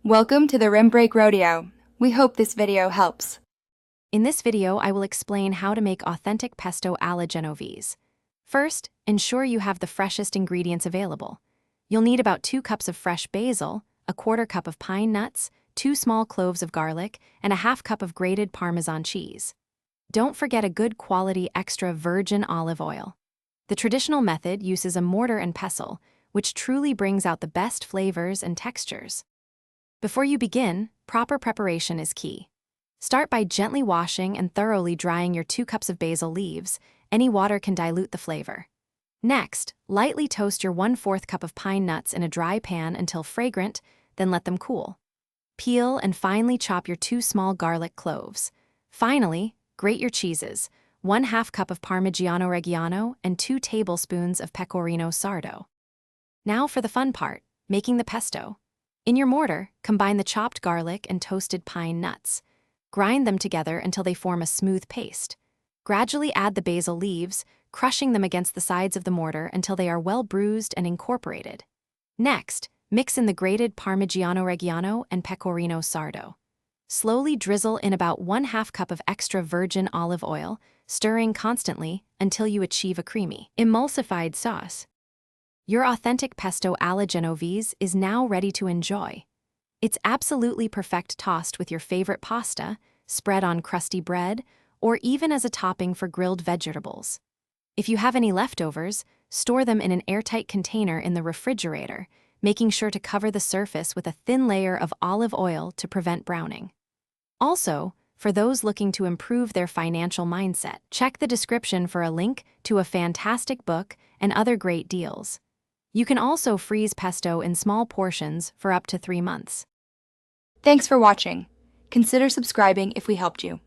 Welcome to the Rim Break Rodeo. We hope this video helps. In this video, I will explain how to make authentic pesto alla Genovese. First, ensure you have the freshest ingredients available. You'll need about 2 cups of fresh basil, a 1/4 cup of pine nuts, 2 small cloves of garlic, and a 1/2 cup of grated Parmesan cheese. Don't forget a good quality extra virgin olive oil. The traditional method uses a mortar and pestle, which truly brings out the best flavors and textures. Before you begin, proper preparation is key. Start by gently washing and thoroughly drying your 2 cups of basil leaves. Any water can dilute the flavor. Next, lightly toast your 1/4 cup of pine nuts in a dry pan until fragrant, then let them cool. Peel and finely chop your 2 small garlic cloves. Finally, grate your cheeses, 1/2 cup of Parmigiano Reggiano and 2 tablespoons of Pecorino Sardo. Now for the fun part, making the pesto. In your mortar, combine the chopped garlic and toasted pine nuts. Grind them together until they form a smooth paste. Gradually add the basil leaves, crushing them against the sides of the mortar until they are well bruised and incorporated. Next, mix in the grated Parmigiano Reggiano and Pecorino Sardo. Slowly drizzle in about 1/2 cup of extra virgin olive oil, stirring constantly until you achieve a creamy, emulsified sauce. Your authentic pesto alla Genovese is now ready to enjoy. It's absolutely perfect tossed with your favorite pasta, spread on crusty bread, or even as a topping for grilled vegetables. If you have any leftovers, store them in an airtight container in the refrigerator, making sure to cover the surface with a thin layer of olive oil to prevent browning. Also, for those looking to improve their financial mindset, check the description for a link to a fantastic book and other great deals. You can also freeze pesto in small portions for up to 3 months. Thanks for watching. Consider subscribing if we helped you.